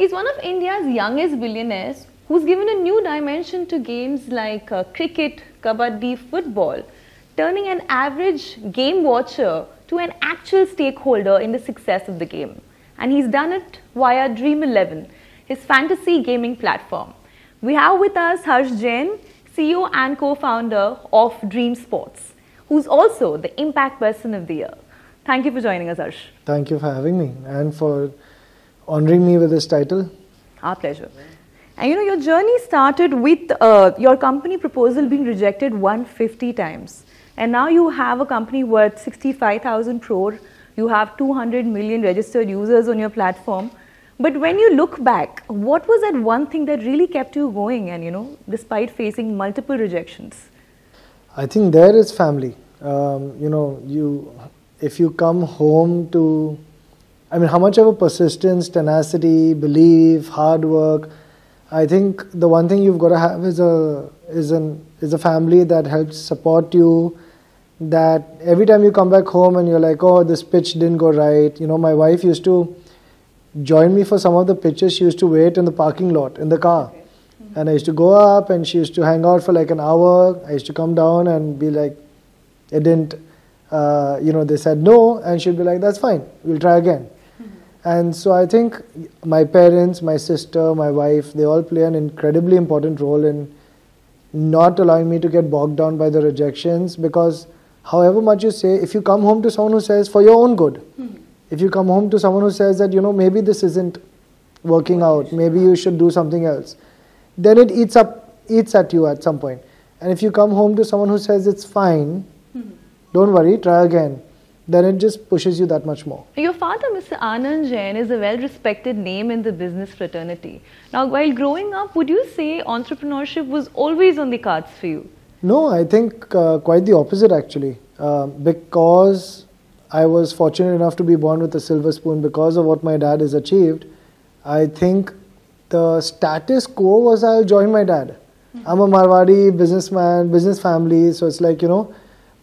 He's one of India's youngest billionaires who's given a new dimension to games like cricket, kabaddi, football, turning an average game watcher to an actual stakeholder in the success of the game. And he's done it via Dream11, his fantasy gaming platform. We have with us Jain, CEO and co-founder of Dream Sports, who's also the Impact Person of the Year. Thank you for joining us, Harsh. Thank you for having me and for honoring me with this title. Our pleasure. And your journey started with your company proposal being rejected 150 times. And now you have a company worth 65,000 crore. You have 200 million registered users on your platform. But when you look back, what was that one thing that really kept you going and, despite facing multiple rejections? I think there is family. If you come home to, how much of a persistence, tenacity, belief, hard work, I think the one thing you've got to have is a family that helps support you, that every time you come back home and you're like, oh, this pitch didn't go right. My wife used to join me for some of the pitches. She used to wait in the parking lot in the car. Okay. And I used to go up and she used to hang out for like an hour. I used to come down and be like, it didn't, they said no. And she'd be like, that's fine, we'll try again. And so I think my parents, my sister, my wife, they all play an incredibly important role in not allowing me to get bogged down by the rejections, because however much you say, if you come home to someone who says for your own good, if you come home to someone who says that, maybe this isn't working out, maybe you should do something else, then it eats at you at some point. And if you come home to someone who says it's fine, don't worry, try again, then it just pushes you that much more. Your father, Mr. Anand Jain, is a well-respected name in the business fraternity. Now, while growing up, would you say entrepreneurship was always on the cards for you? No, I think quite the opposite actually. Because I was fortunate enough to be born with a silver spoon because of what my dad has achieved, I think the status quo was I'll join my dad. I'm a Marwadi businessman, business family, so it's like,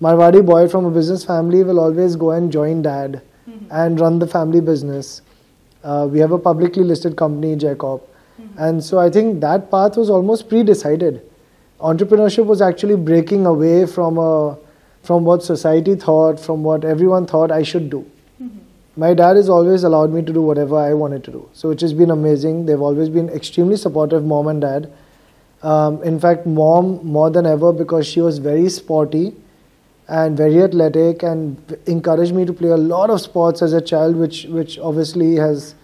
Marwadi boy from a business family will always go and join dad and run the family business. We have a publicly listed company, Jacob. And so I think that path was almost pre-decided. Entrepreneurship was actually breaking away from what society thought, from what everyone thought I should do. My dad has always allowed me to do whatever I wanted to do. So which has been amazing. They've always been extremely supportive, mom and dad. In fact, mom more than ever, because she was very sporty and very athletic and encouraged me to play a lot of sports as a child, which obviously has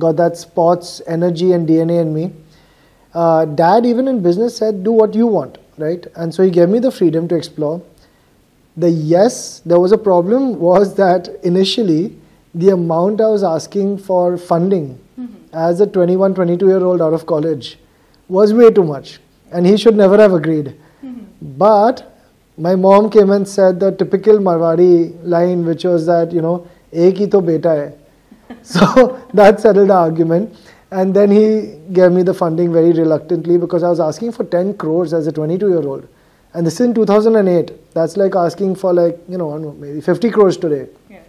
got that sports energy and DNA in me. Dad, even in business, said, do what you want, right? And so he gave me the freedom to explore. There was a problem, was that initially the amount I was asking for funding as a 21, 22-year-old out of college was way too much. And he should never have agreed. But my mom came and said the typical Marwadi line, which was that, ek hi to beta hai. So that settled the argument. And then he gave me the funding very reluctantly, because I was asking for 10 crores as a 22-year-old. And this is in 2008. That's like asking for maybe 50 crores today. Yeah.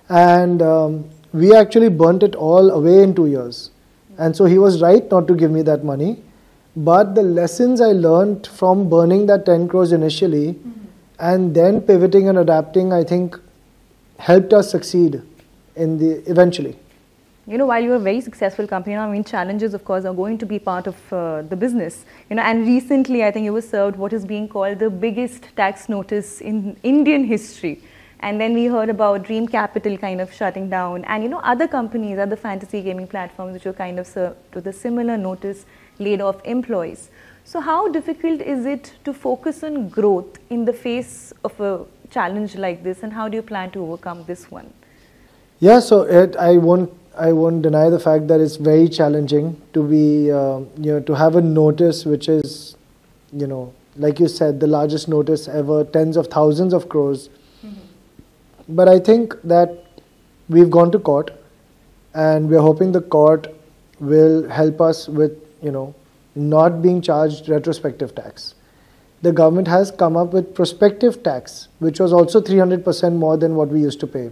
And we actually burnt it all away in 2 years. And so he was right not to give me that money. But the lessons I learned from burning that 10 crores initially and then pivoting and adapting, I think, helped us succeed eventually. While you're a very successful company, challenges, of course, are going to be part of the business. And recently, I think you were served what is being called the biggest tax notice in Indian history. And then we heard about Dream Capital kind of shutting down, and other companies, other fantasy gaming platforms which were kind of served with a similar notice, laid off employees. So how difficult is it to focus on growth in the face of a challenge like this, and how do you plan to overcome this one? Yeah, so I won't deny the fact that it's very challenging to be, to have a notice which is, like you said, the largest notice ever, tens of thousands of crores. But I think that we've gone to court, and we're hoping the court will help us with, not being charged retrospective tax. The government has come up with prospective tax, which was also 300% more than what we used to pay.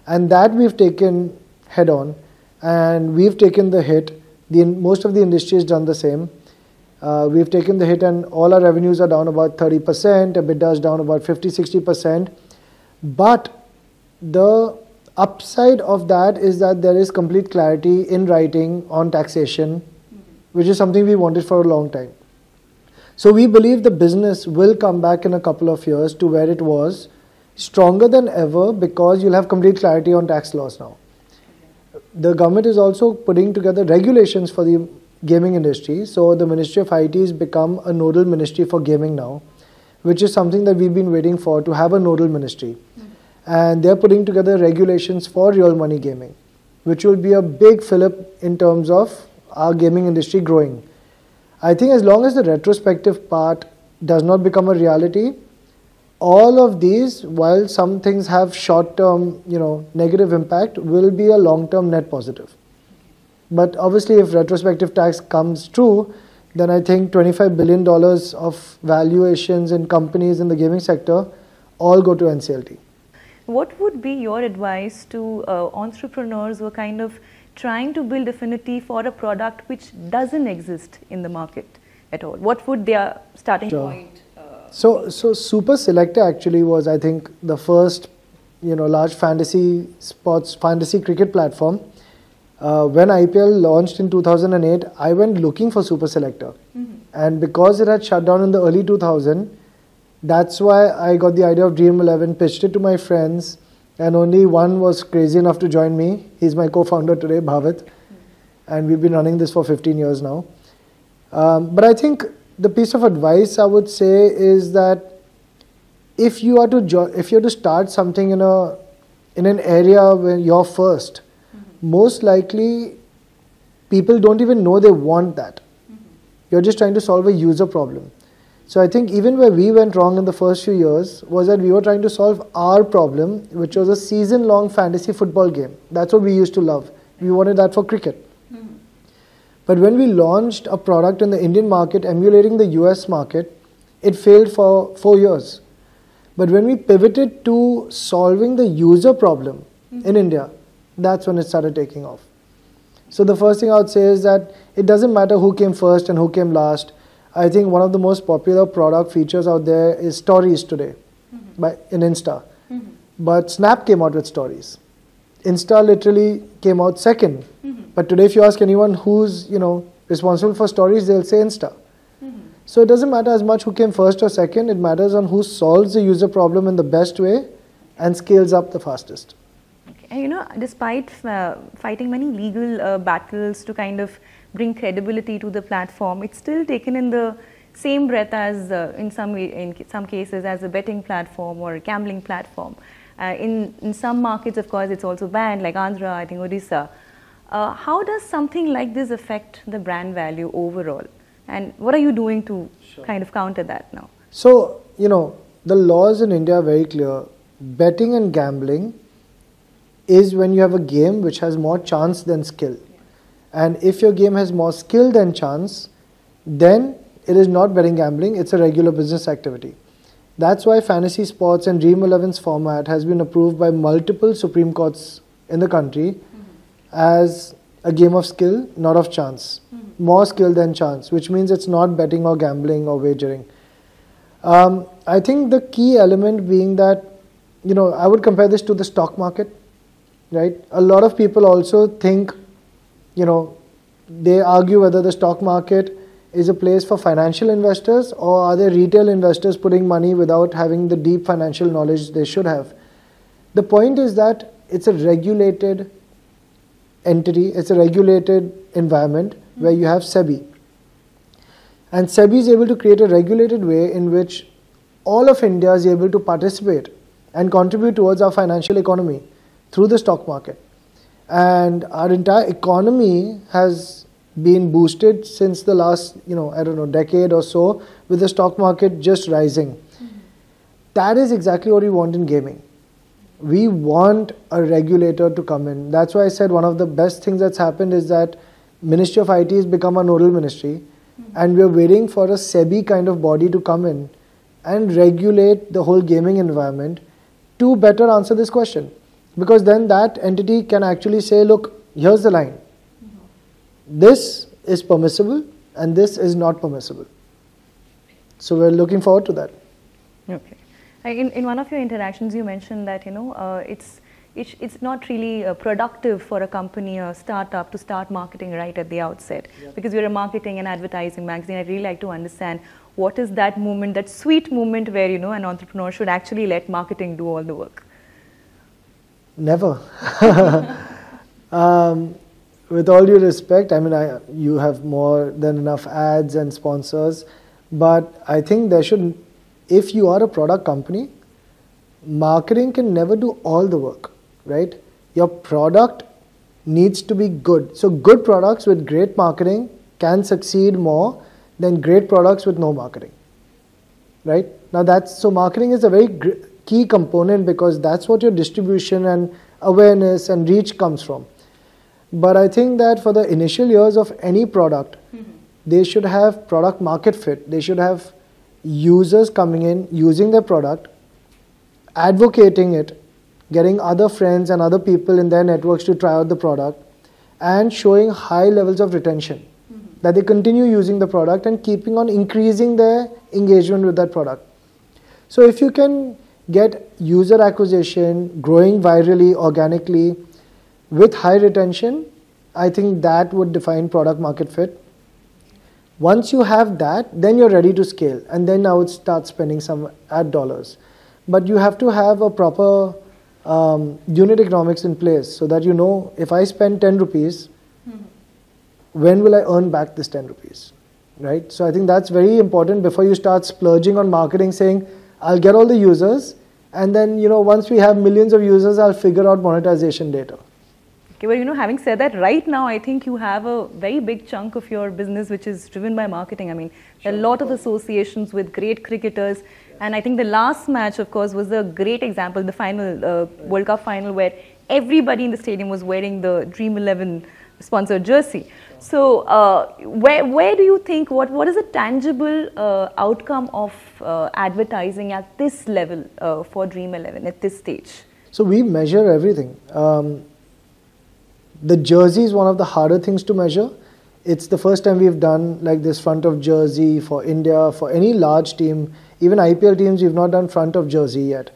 And that we've taken head on. and we've taken the hit. Most of the industry has done the same. We've taken the hit, and all our revenues are down about 30%, EBITDA is down about 50-60%. But the upside of that is that there is complete clarity in writing on taxation, which is something we wanted for a long time. So we believe the business will come back in a couple of years to where it was, stronger than ever, because you'll have complete clarity on tax laws now. The government is also putting together regulations for the gaming industry. So the Ministry of IT has become a nodal ministry for gaming now, which is something that we've been waiting for, to have a nodal ministry. And they're putting together regulations for real money gaming, which will be a big fillip in terms of our gaming industry growing. I think as long as the retrospective part does not become a reality, all of these, while some things have short-term, negative impact, will be a long-term net positive. But obviously, if retrospective tax comes true, then I think $25 billion of valuations in companies in the gaming sector all go to NCLT. What would be your advice to entrepreneurs who are kind of trying to build affinity for a product which doesn't exist in the market at all? What would their starting point? So Super Selector actually was, I think, the first, large fantasy cricket platform. When IPL launched in 2008, I went looking for Super Selector, and because it had shut down in the early 2000s, that's why I got the idea of Dream11, pitched it to my friends, and only one was crazy enough to join me. He's my co-founder today, Bhavit, and we've been running this for 15 years now. But I think the piece of advice I would say is that if you are to start something in an area where you're first, most likely people don't even know they want that. You're just trying to solve a user problem. So I think even where we went wrong in the first few years was that we were trying to solve our problem, which was a season-long fantasy football game. That's what we used to love. We wanted that for cricket. But when we launched a product in the Indian market emulating the US market, it failed for 4 years. But when we pivoted to solving the user problem in India, that's when it started taking off. So the first thing I would say is that it doesn't matter who came first and who came last. I think one of the most popular product features out there is stories today in Insta. But Snap came out with stories. Insta literally came out second. But today if you ask anyone who's responsible for stories, they'll say Insta. So it doesn't matter as much who came first or second. It matters on who solves the user problem in the best way and scales up the fastest. Okay. And despite fighting many legal battles to kind of bring credibility to the platform, it's still taken in the same breath as in some cases as a betting platform or a gambling platform. In some markets, of course, it's also banned, like Andhra, I think Odisha. How does something like this affect the brand value overall? And what are you doing to kind of counter that now? So, the laws in India are very clear. Betting and gambling is when you have a game which has more chance than skill. And if your game has more skill than chance, then it is not betting gambling, it's a regular business activity. That's why fantasy sports and Dream11's format has been approved by multiple Supreme Courts in the country as a game of skill, not of chance. More skill than chance, which means it's not betting or gambling or wagering. I think the key element being that, I would compare this to the stock market, right? A lot of people also think, they argue whether the stock market is a place for financial investors or are they retail investors putting money without having the deep financial knowledge they should have. The point is that it's a regulated entity, it's a regulated environment where you have SEBI. And SEBI is able to create a regulated way in which all of India is able to participate and contribute towards our financial economy through the stock market. And our entire economy has been boosted since the last, decade or so, with the stock market just rising. That is exactly what we want in gaming. We want a regulator to come in. That's why I said one of the best things that's happened is that Ministry of IT has become a nodal ministry, and we're waiting for a SEBI kind of body to come in and regulate the whole gaming environment to better answer this question. Because then that entity can actually say, look, here's the line. this is permissible and this is not permissible. So we're looking forward to that. Okay. In one of your interactions, you mentioned that it's not really productive for a company, a startup, to start marketing right at the outset. Yeah. Because you're a marketing and advertising magazine. I'd really like to understand what is that moment, that sweet moment where an entrepreneur should actually let marketing do all the work. Never. With all due respect, I mean, you have more than enough ads and sponsors, but I think there should, if you are a product company, marketing can never do all the work, right? Your product needs to be good. So good products with great marketing can succeed more than great products with no marketing, right? Now so marketing is a very key component because that's what your distribution and awareness and reach comes from. But I think that for the initial years of any product, they should have product market fit. They should have users coming in, using their product, advocating it, getting other friends and other people in their networks to try out the product, and showing high levels of retention. That they continue using the product and keeping on increasing their engagement with that product. So if you can get user acquisition growing virally, organically, with high retention, I think that would define product market fit. Once you have that, then you're ready to scale, and then I would start spending some ad dollars. But you have to have a proper unit economics in place so that if I spend 10 rupees, when will I earn back this 10 rupees, right? So I think that's very important before you start splurging on marketing, saying, I'll get all the users, and then, once we have millions of users, I'll figure out monetization later. Okay, well, having said that, right now, I think you have a very big chunk of your business which is driven by marketing. I mean, there are a lot of associations with great cricketers, and I think the last match, of course, was a great example, the final, World Cup final, where everybody in the stadium was wearing the Dream11 sponsored jersey. So where do you think, what is a tangible outcome of advertising at this level for Dream11 at this stage? So we measure everything. The jersey is one of the harder things to measure. It's the first time we've done like this front of jersey for India, for any large team. Even IPL teams, we've not done front of jersey yet.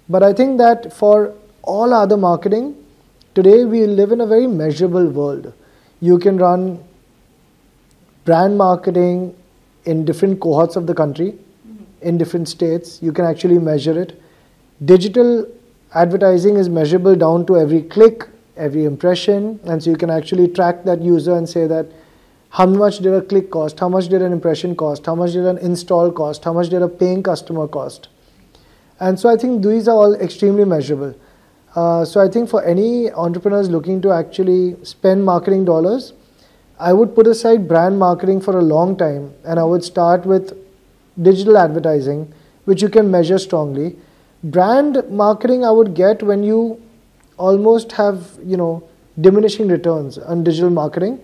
But I think that for all other marketing, today we live in a very measurable world. You can run brand marketing in different cohorts of the country, in different states. You can actually measure it. Digital advertising is measurable down to every click, every impression, and so you can actually track that user and say that how much did a click cost, how much did an impression cost, how much did an install cost, how much did a paying customer cost. And so I think these are all extremely measurable. So I think for any entrepreneurs looking to actually spend marketing dollars, I would put aside brand marketing for a long time, and I would start with digital advertising, which you can measure strongly. Brand marketing I would get when you almost have, diminishing returns on digital marketing,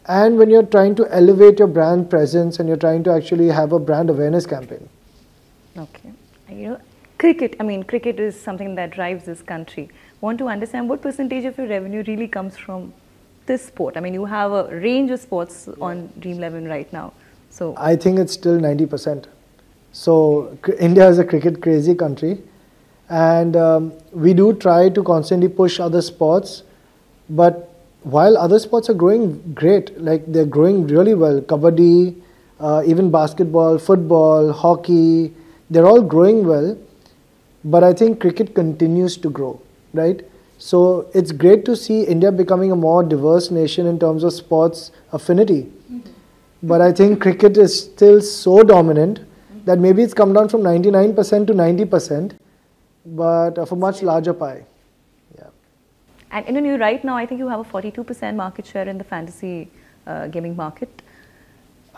and when you're trying to elevate your brand presence and you're trying to actually have a brand awareness campaign. Okay. Cricket is something that drives this country. Want to understand what percentage of your revenue really comes from this sport? I mean, you have a range of sports on Dream11 right now. So I think it's still 90%. So India is a cricket crazy country, and we do try to constantly push other sports. But while other sports are growing great, like they're growing really well, kabaddi, even basketball, football, hockey, they're all growing well. But I think cricket continues to grow, right? So it's great to see India becoming a more diverse nation in terms of sports affinity. But I think cricket is still so dominant that maybe it's come down from 99% to 90%, but of a much larger pie. Yeah. And right now, I think you have a 42% market share in the fantasy gaming market.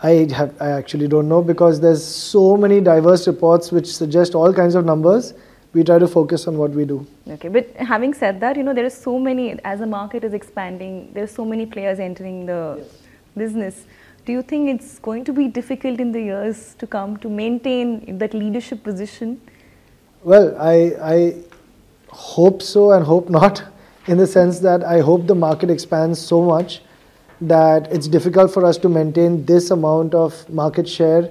I actually don't know, because there's so many diverse reports which suggest all kinds of numbers. We try to focus on what we do. Okay, but having said that, there are so many, as the market is expanding, there are so many players entering the business. Do you think it's going to be difficult in the years to come to maintain that leadership position? Well, I hope so and hope not, in the sense that I hope the market expands so much that it's difficult for us to maintain this amount of market share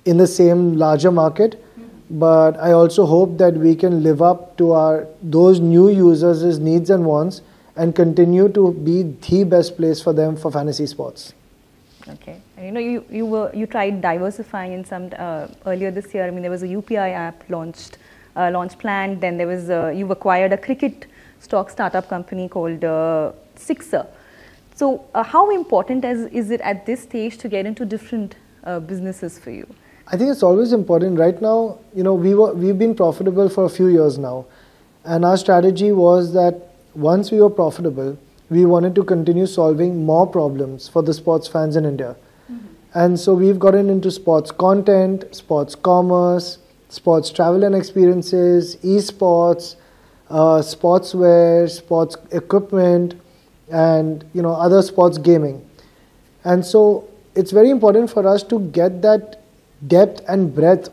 in the same larger market. But I also hope that we can live up to those new users' needs and wants and continue to be the best place for them for fantasy sports. Okay, and you tried diversifying in some earlier this year. I mean, there was a UPI app launched planned. Then there was you've acquired a cricket stock startup company called Sixer. So, how important is it at this stage to get into different businesses for you? I think it's always important. Right now, we've been profitable for a few years now, and our strategy was that once we were profitable, we wanted to continue solving more problems for the sports fans in India. And so we've gotten into sports content, sports commerce, sports travel and experiences, esports, sportswear, sports equipment, and other sports gaming. And so it's very important for us to get that depth and breadth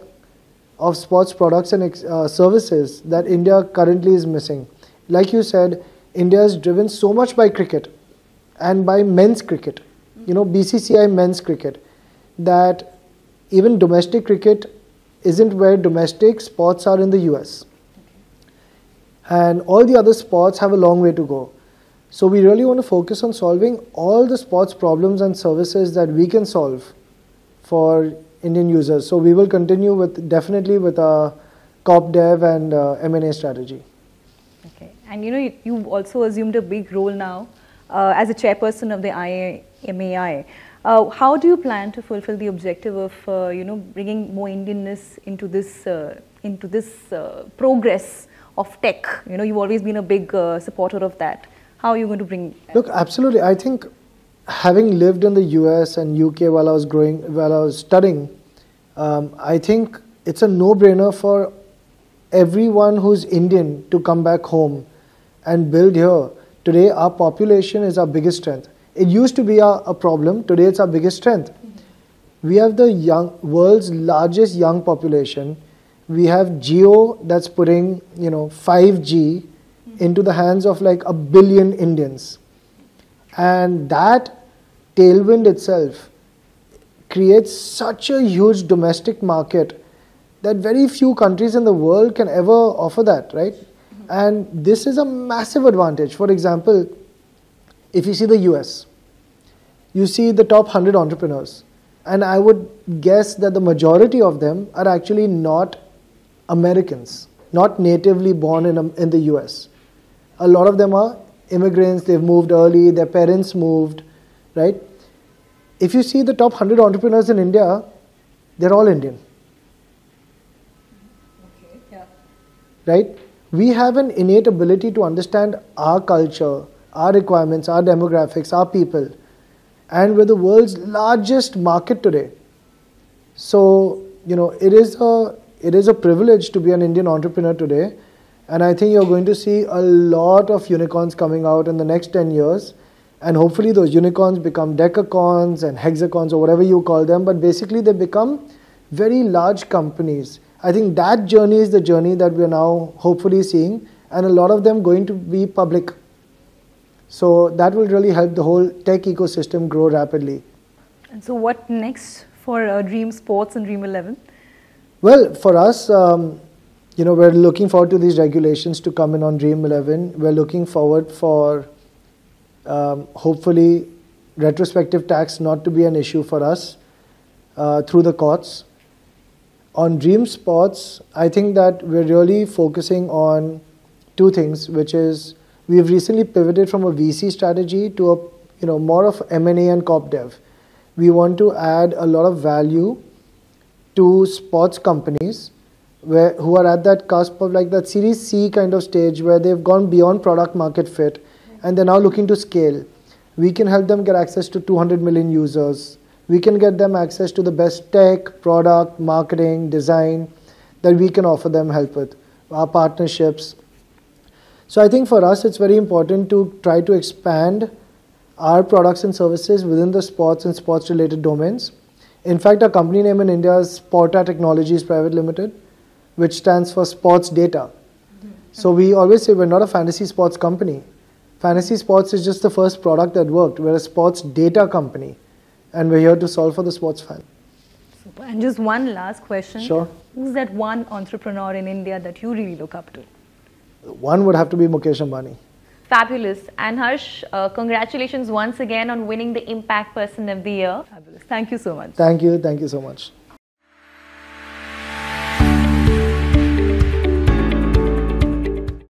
of sports products and services that India currently is missing. Like you said, India is driven so much by cricket and by men's cricket, BCCI men's cricket, that even domestic cricket isn't where domestic sports are in the US. And all the other sports have a long way to go. So we really want to focus on solving all the sports problems and services that we can solve for Indian users. So we will continue definitely with our corp dev and M&A strategy. Okay, and you've also assumed a big role now as a chairperson of the IMAI. How do you plan to fulfill the objective of bringing more Indianness into this progress of tech? You've always been a big supporter of that. How are you going to bring that? Look, absolutely. I think having lived in the US and UK while I was studying, I think it's a no-brainer for everyone who's Indian to come back home and build here. Today, our population is our biggest strength. It used to be a problem. Today, it's our biggest strength. We have the world's largest young population. We have Geo that's putting 5G into the hands of like 1 billion Indians. And that tailwind itself creates such a huge domestic market that very few countries in the world can ever offer that, right? And this is a massive advantage. For example, if you see the US, you see the top 100 entrepreneurs. And I would guess that the majority of them are actually not Americans, not natively born in the US. A lot of them are immigrants, they've moved early, their parents moved, right? If you see the top 100 entrepreneurs in India, they're all Indian. Okay, yeah. Right? We have an innate ability to understand our culture, our requirements, our demographics, our people. And we're the world's largest market today. So, it is a privilege to be an Indian entrepreneur today. And I think you're going to see a lot of unicorns coming out in the next 10 years. And hopefully those unicorns become decacorns and hexacons or whatever you call them. But basically they become very large companies. I think that journey is the journey that we're now hopefully seeing. And a lot of them going to be public. So that will really help the whole tech ecosystem grow rapidly. And so what next for Dream Sports and Dream11? Well, for us, we're looking forward to these regulations to come in on Dream11. We're looking forward for hopefully retrospective tax not to be an issue for us through the courts. On Dream Sports, I think that we're really focusing on two things, which is we've recently pivoted from a VC strategy to a more of M&A and corp dev. We want to add a lot of value to sports companies who are at that cusp of like that Series C kind of stage where they've gone beyond product market fit and they're now looking to scale. We can help them get access to 200 million users. We can get them access to the best tech, product, marketing, design that we can offer them help with, our partnerships. So I think for us it's very important to try to expand our products and services within the sports and sports related domains. In fact, our company name in India is Sporta Technologies Private Limited, which stands for sports data. So we always say we're not a fantasy sports company. Fantasy Sports is just the first product that worked. We're a sports data company, and we're here to solve for the sports fan. Super. And just one last question. Sure. Who's that one entrepreneur in India that you really look up to? One would have to be Mukesh Ambani. Fabulous. And Harsh, congratulations once again on winning the Impact Person of the Year. Fabulous. Thank you so much. Thank you so much.